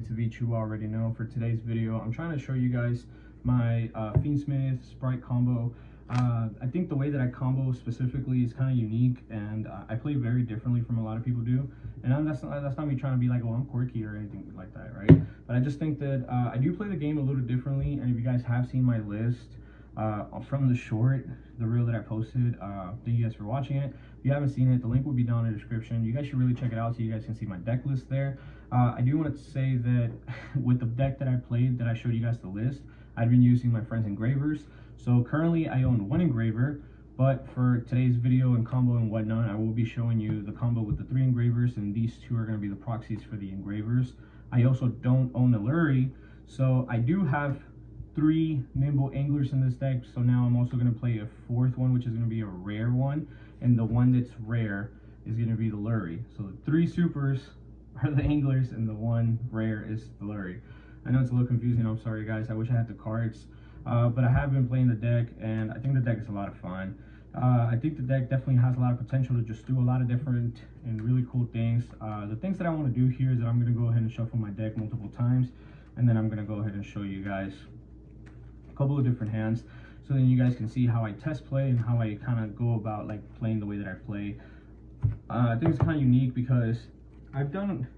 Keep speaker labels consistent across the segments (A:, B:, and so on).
A: great to meet you already know. For today's video, I'm trying to show you guys my FiendSmith Spright combo. I think the way that I combo specifically is kind of unique, and I play very differently from a lot of people do. And that's not me trying to be like, oh, I'm quirky or anything like that, right? But I just think that I do play the game a little differently. And if you guys have seen my list from the short, the reel that I posted, thank you guys for watching it. If you haven't seen it, the link will be down in the description. You guys should really check it out so you guys can see my deck list there. I do want to say that with the deck that I played, that I showed you guys the list, I've been using my friend's Engravers. So currently I own one Engraver, but for today's video and combo and whatnot, I will be showing you the combo with the 3 Engravers, and these 2 are going to be the proxies for the Engravers. I also don't own a Lurry, so I do have 3 nimble anglers in this deck. So now I'm also going to play a 4th one, which is going to be a rare one, and the one that's rare is going to be the Lurry. So the 3 supers are the anglers and the 1 rare is the Lurry. I know it's a little confusing, I'm sorry guys, I wish I had the cards, but I have been playing the deck and I think the deck is a lot of fun. I think the deck definitely has a lot of potential to just do a lot of different and really cool things. The things that I want to do here is that I'm going to go ahead and shuffle my deck multiple times, and then I'm going to go ahead and show you guys a couple of different hands, so then you guys can see how I test play and how I kind of go about like playing the way that I play. I think it's kind of unique because I've done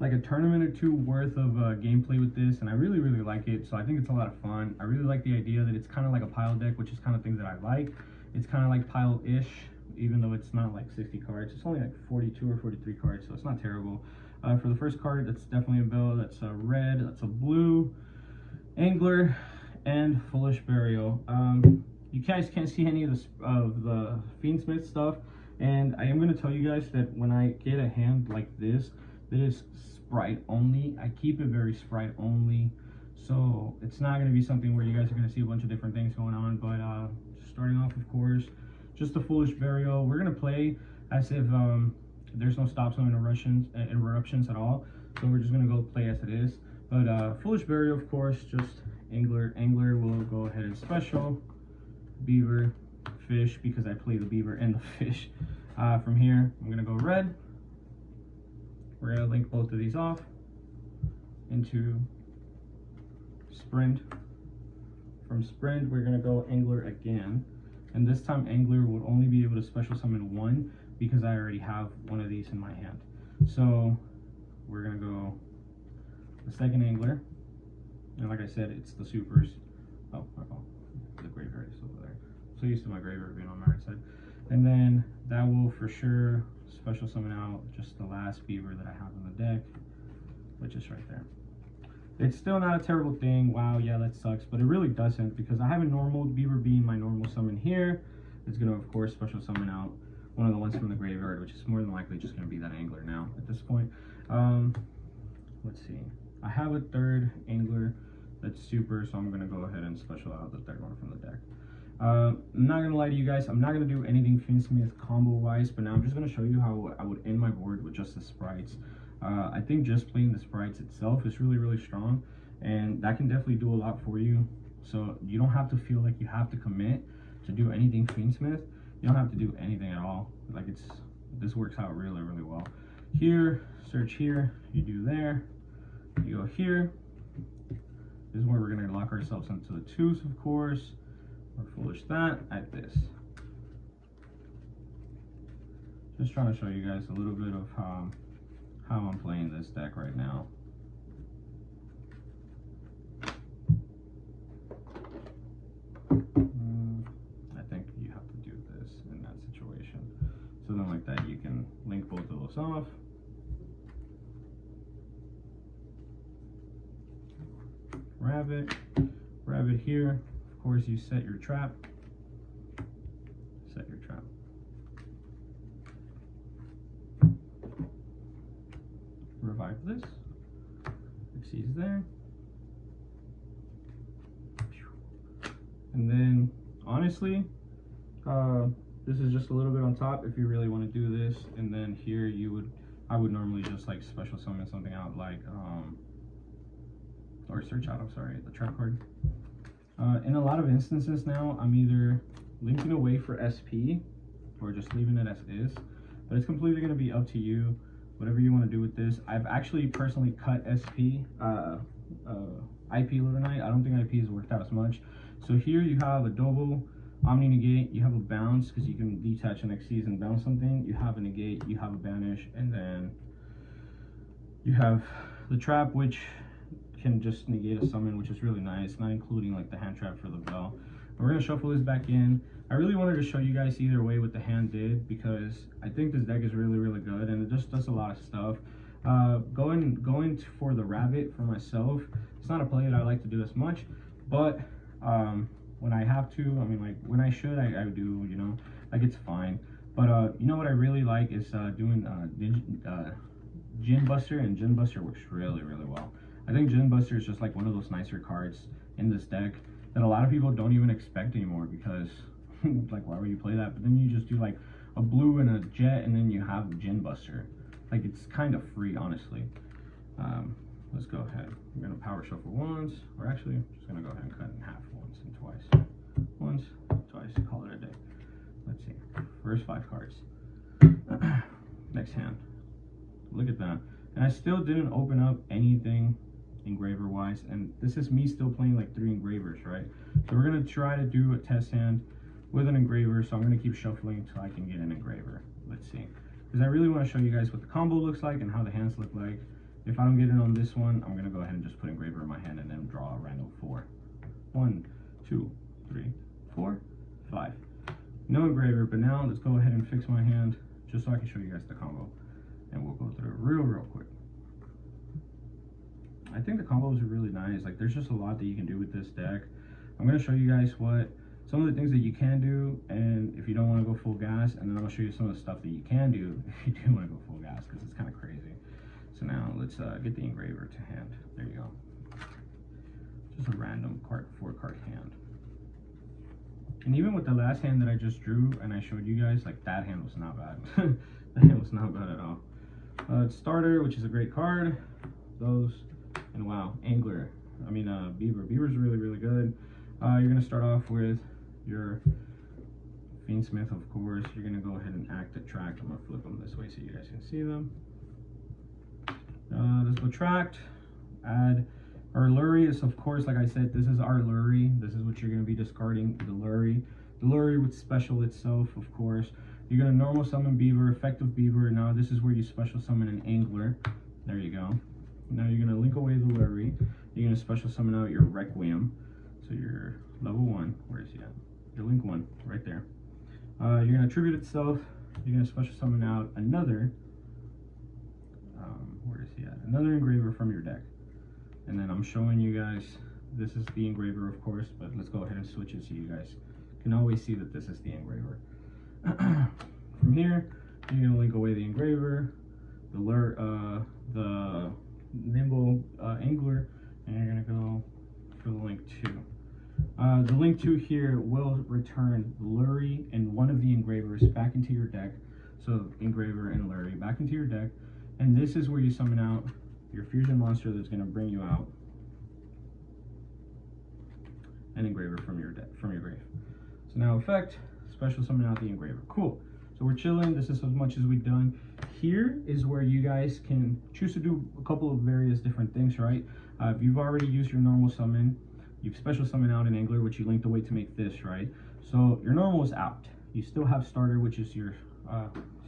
A: like a tournament or 2 worth of gameplay with this, and I really like it. So I think it's a lot of fun. I really like the idea that it's kind of like a pile deck, which is kind of things that I like. It's kind of like pile-ish, even though it's not like 60 cards. It's only like 42 or 43 cards, so it's not terrible. For the first card, that's definitely a bill. That's a red, that's a blue, angler, and foolish burial. You guys can't see any of the FiendSmith stuff, and I am going to tell you guys that when I get a hand like this, that is Sprite only, I keep it very Sprite only, so it's not going to be something where you guys are going to see a bunch of different things going on. But starting off, of course, just the foolish burial. We're going to play as if there's no stops, no interruptions at all, so we're just going to go play as it is. But foolish burial, of course, just angler will go ahead and special beaver, fish, because I play the beaver and the fish. From here, I'm going to go red. We're going to link both of these off into Sprint. From Sprint, we're going to go Angler again. And this time, Angler will only be able to special summon 1 because I already have one of these in my hand. So we're going to go the second Angler. And like I said, it's the supers. Oh, the graveyard is over there. So used to my graveyard being on my right side. And then that will for sure special summon out just the last beaver that I have in the deck, which is right there. It's still not a terrible thing. Wow, yeah, that sucks, but it really doesn't, because I have a normal beaver being my normal summon here. It's gonna, of course, special summon out one of the ones from the graveyard, which is more than likely just gonna be that angler now at this point. Let's see. I have a 3rd angler that's super, so I'm gonna go ahead and special out the 3rd one from the deck. I'm not gonna lie to you guys, I'm not gonna do anything FiendSmith combo wise, but now I'm just gonna show you how I would end my board with just the sprites. I think just playing the sprites itself is really strong, and that can definitely do a lot for you. So you don't have to feel like you have to commit to do anything FiendSmith. You don't have to do anything at all. Like, this works out really well. Here, search here, you do there, you go here. This is where we're gonna lock ourselves into the 2s, of course. Or foolish that at this. Just trying to show you guys a little bit of how I'm playing this deck right now. I think you have to do this in that situation. So then like that, you can link both of those off. Rabbit here. Of course, you set your trap. Revive this. Exceeds there. And then, honestly, this is just a little bit on top if you really want to do this. And then here, I would normally just like special summon something out, like or search out, I'm sorry, the trap card. In a lot of instances now, I'm either linking away for SP or just leaving it as is, but it's completely going to be up to you. whatever you want to do with this. I've actually personally cut SP, IP Lutonite. I don't think IP has worked out as much. So here you have a double Omni Negate, you have a bounce because you can detach an XCs and bounce something, you have a negate, you have a banish, and then you have the trap, which can just negate a summon, which is really nice, not including like the hand trap for the bell. And we're gonna shuffle this back in. I really wanted to show you guys either way what the hand did, because I think this deck is really good and it just does a lot of stuff. Going for the rabbit for myself, it's not a play that I like to do as much, but when I have to, I mean, like when I should, I do, you know, like it's fine. But you know what I really like is doing Gin Buster, and Gin Buster works really well. I think Gin Buster is just like one of those nicer cards in this deck that a lot of people don't even expect anymore, because like, why would you play that? But then you just do like a blue and a jet, and then you have Gin Buster. Like, it's kind of free, honestly. Let's go ahead. We're gonna power shuffle once. We're actually just gonna go ahead and cut in half once and twice. Once, twice, call it a day. Let's see. First 5 cards. Next hand. Look at that. And I still didn't open up anything engraver wise, and this is me still playing like 3 engravers, right? So we're gonna try to do a test hand with an engraver, so I'm gonna keep shuffling until I can get an engraver. Let's see, because I really want to show you guys what the combo looks like and how the hands look like. If I don't get it on this one, I'm gonna go ahead and just put engraver in my hand and then draw a random 4. 1, 2, 3, 4, 5. No engraver, but now let's go ahead and fix my hand just so I can show you guys the combo, and we'll go through it real quick. I think the combos are really nice. Like, there's just a lot that you can do with this deck. I'm going to show you guys some of the things that you can do, and if you don't want to go full gas, and then I'm going to show you some of the stuff that you can do if you do want to go full gas, because it's kind of crazy. So now let's get the engraver to hand. There you go. Just a random 4-card hand. And even with the last hand that I just drew and I showed you guys, like, that hand was not bad. That hand was not bad at all. It's Starter, which is a great card. Those. And wow, Angler. I mean, Beaver. Beaver's really good. You're gonna start off with your FiendSmith, of course. You're gonna go ahead and Attract. I'm gonna flip them this way so you guys can see them. Let's go Tract. Add our Lurry. Is, of course, like I said, this is our Lurry. This is what you're gonna be discarding, the Lurry. The Lurry with special itself, of course. You're gonna normal summon Beaver, effective Beaver. Now this is where you special summon an Angler. There you go. Now you're gonna link away the Lurry. You're gonna special summon out your Requiem. So your level 1, where is he at? Your link 1, right there. You're gonna attribute itself. You're gonna special summon out another, where is he at? Another engraver from your deck. And then I'm showing you guys, this is the engraver, of course, but let's go ahead and switch it so you guys can always see that this is the engraver. From here, you're gonna link away the engraver, the nimble angler, and you're gonna go for the link 2. The link 2 here will return Lurry and one of the engravers back into your deck. So engraver and Lurry back into your deck, and this is where you summon out your fusion monster that's gonna bring you out an engraver from your deck, from your grave. So now effect, special summon out the engraver. Cool. So we're chilling. This is as much as we've done. Here is where you guys can choose to do a couple of various different things, right? If you've already used your normal summon, you've special summoned out an angler, which you linked away to make this, right? So your normal is out. You still have starter, which is your,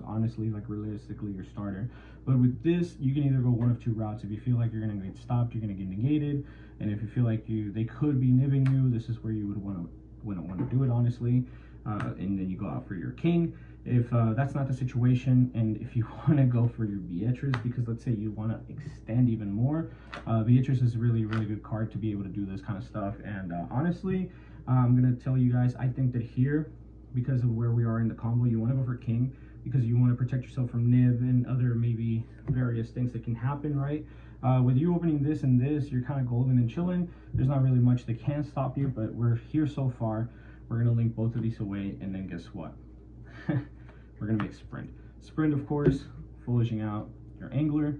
A: honestly, like realistically, your starter. But with this, you can either go one of 2 routes. If you feel like you're gonna get stopped, you're gonna get negated. And if you feel like they could be nibbing you, this is where you wouldn't want to do it, honestly. And then you go out for your king. If that's not the situation, and if you want to go for your Beatrice, because let's say you want to extend even more, Beatrice is a really good card to be able to do this kind of stuff. And honestly, I'm gonna tell you guys, I think that here, because of where we are in the combo, you want to go for king, because you want to protect yourself from nib and other maybe various things that can happen, right? With you opening this and this, you're kind of golden and chilling. There's not really much that can stop you, but we're here so far. We're gonna link both of these away, and then guess what? We're gonna make Sprint. Sprint, of course, foolishing out your angler.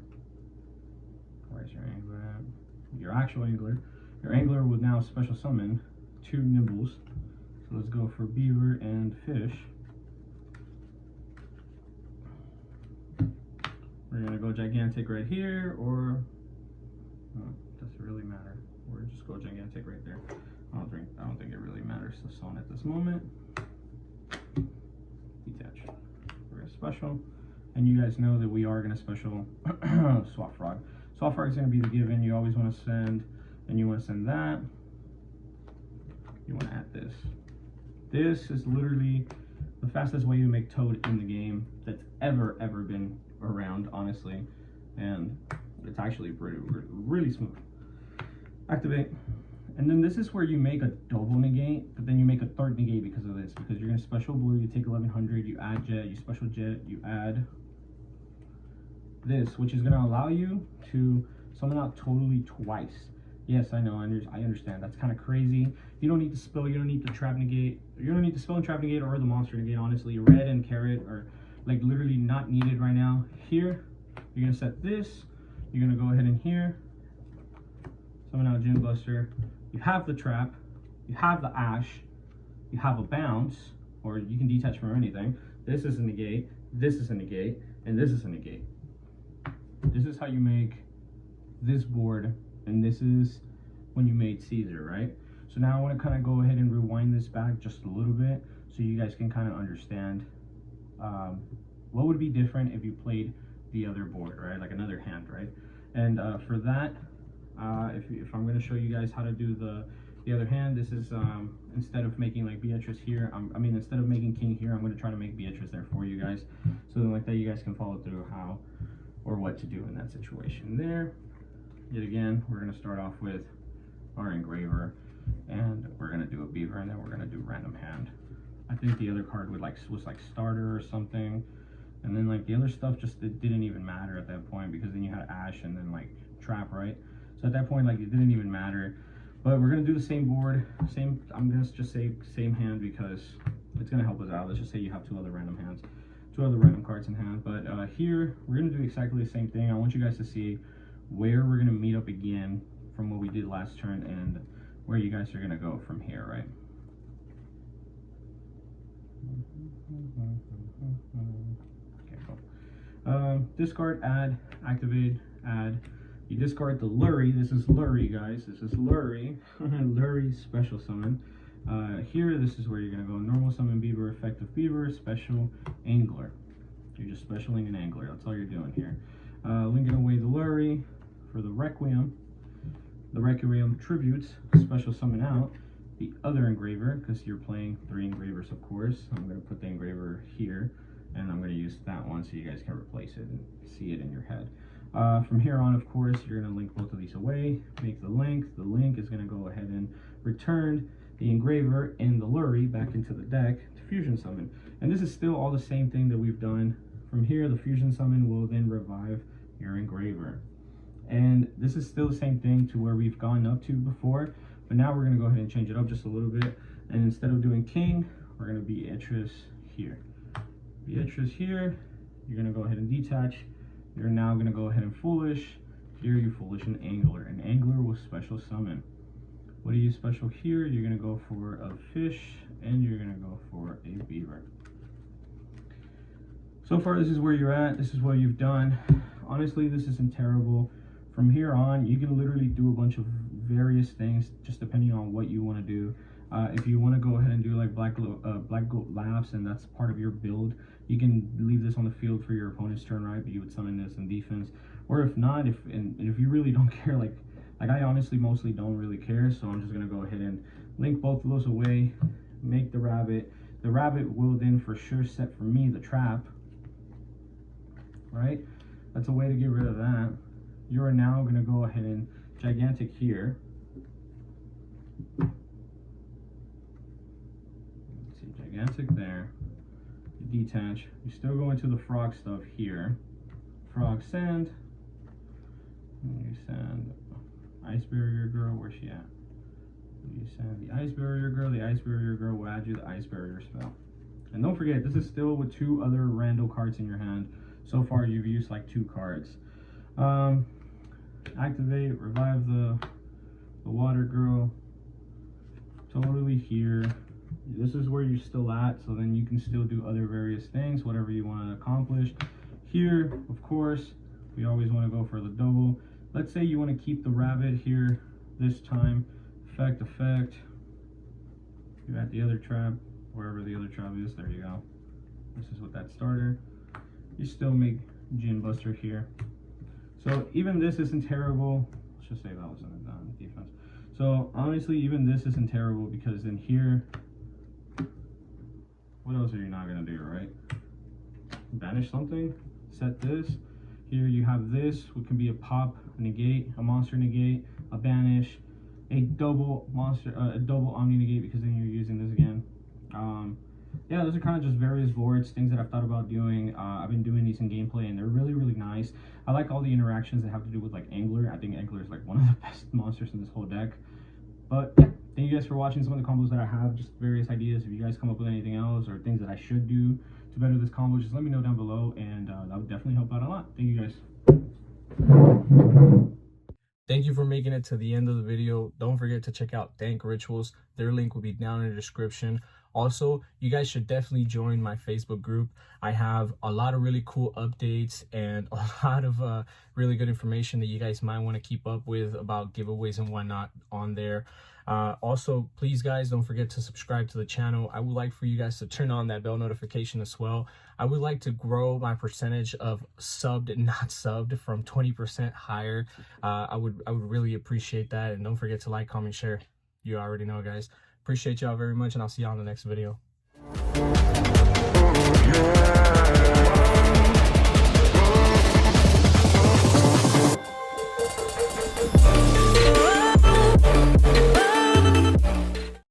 A: Where's your angler at? Your actual angler. Your angler will now special summon 2 nibbles. So let's go for Beaver and Fish. We're we're gonna go gigantic right here, or does it really matter? Or just go gigantic right there. I don't think it really matters to zone at this moment. Detach. We're gonna special, and you guys know that we are gonna special swap frog. Swap frog is gonna be the given. You always want to send, and you want to send that. You want to add this. This is literally the fastest way to make Toad in the game that's ever been around, honestly, and it's actually really smooth. Activate, and then this is where you make a double negate, but then you make a third negate because of this, because you're gonna special blue, you take 1100, you add jet, you special jet, you add this, which is gonna allow you to summon out totally twice. Yes, I know, I understand. That's kind of crazy. You don't need to spell, you don't need to trap negate. You don't need to spell and trap negate or the monster negate, honestly. Red and carrot are like literally not needed right now. Here, you're gonna set this. You're gonna go ahead in here. Summon out Gin Buster. You have the trap. You have the ash. You have a bounce, or you can detach from anything. This is a negate. This is a negate, and this is a negate. This is how you make this board. And this is when you made Caesar, right? So now I want to kind of go ahead and rewind this back just a little bit so you guys can kind of understand what would be different if you played the other board, right? Like another hand, right? And for that, if I'm going to show you guys how to do the other hand, this is instead of making like Beatrice here, instead of making King here, I'm going to try to make Beatrice there for you guys. So then like that you guys can follow through how or what to do in that situation there. Yet again, we're going to start off with our Engraver, and we're going to do a Beaver, and then we're going to do random hand. I think the other card was like starter or something, and then like the other stuff it didn't even matter at that point, because then you had Ash and then like Trap, right? So at that point, like it didn't even matter. But we're going to do the same board, I'm going to just say same hand because it's going to help us out. Let's just say you have two other random cards in hand. But here, we're going to do exactly the same thing. I want you guys to see where we're going to meet up again from what we did last turn and where you guys are going to go from here, right? Okay, cool. Discard, add, activate, add. You discard the Lurie. This is Lurie, guys. This is Lurie. Lurie special summon. Here, this is where you're going to go. Normal summon Beaver, effective Beaver, special Angler. You're just specialing an Angler. That's all you're doing here. Linking away the Lurie. For the Requiem tributes, special summon out the other Engraver, because you're playing 3 Engravers, of course. I'm going to put the Engraver here, and I'm going to use that one so you guys can replace it and see it in your head. From here on, of course, you're going to link both of these away, make the link. The link is going to go ahead and return the Engraver and the Lurie back into the deck to fusion summon. And this is still all the same thing that we've done. From here, the fusion summon will then revive your Engraver. And this is still the same thing to where we've gone up to before, but now we're going to go ahead and change it up just a little bit. And instead of doing King, we're going to be Beatrice here. Beatrice here, you're going to go ahead and detach. You're now going to go ahead and Foolish. Here you Foolish an Angler. An Angler will special summon. What do you special here? You're going to go for a Fish, and you're going to go for a Beaver. So far, this is where you're at. This is what you've done. Honestly, this isn't terrible. From here on, you can literally do a bunch of various things just depending on what you want to do. If you want to go ahead and do like Black Goat Laughs, and that's part of your build, you can leave this on the field for your opponent's turn, right? But you would summon this in defense. Or if not, if you really don't care, like I honestly mostly don't really care, so I'm just gonna go ahead and link both of those away, make the rabbit. The rabbit will then for sure set for me the trap, right? That's a way to get rid of that. You are now going to go ahead and gigantic here. Let's see, gigantic there. You detach. You still go into the frog stuff here. Frog send. And you send Ice Barrier Girl. Where's she at? You send the Ice Barrier Girl. The Ice Barrier Girl will add you the Ice Barrier spell. And don't forget, this is still with 2 other rando cards in your hand. So far, you've used like 2 cards. Activate, revive the Water Girl. Totally here. This is where you're still at, so then you can still do other various things, whatever you want to accomplish. Here, of course, We always want to go for the double. Let's say you want to keep the rabbit here this time. Effect. You're at the other trap, wherever the other trap is. There you go. This is with that starter. You still make Gin Buster here. So even this isn't terrible. Let's just say that wasn't a defense. So honestly, even this isn't terrible, because in here, what else are you not gonna do, right? Banish something, set this. Here you have this, which can be a pop, a negate, a monster negate, a banish, a double monster, a double omni negate, because then you're using this again. Yeah, those are kind of just various boards, things that I've thought about doing. I've been doing these in gameplay, and they're really, really nice. I like all the interactions that have to do with like Angler. I think Angler is like one of the best monsters in this whole deck. But yeah, thank you guys for watching some of the combos that I have, just various ideas. If you guys come up with anything else or things that I should do to better this combo, just let me know down below, and that would definitely help out a lot. Thank you guys. Thank you for making it to the end of the video. Don't forget to check out Dank Rituals. Their link will be down in the description. Also, you guys should definitely join my Facebook group. I have a lot of really cool updates and a lot of really good information that you guys might want to keep up with about giveaways and whatnot on there. Also, please guys, don't forget to subscribe to the channel. I would like for you guys to turn on that bell notification as well. I would like to grow my percentage of subbed and not subbed from 20% higher. I would really appreciate that. And don't forget to like, comment, share. You already know, guys. Appreciate y'all very much, and I'll see y'all in the next video.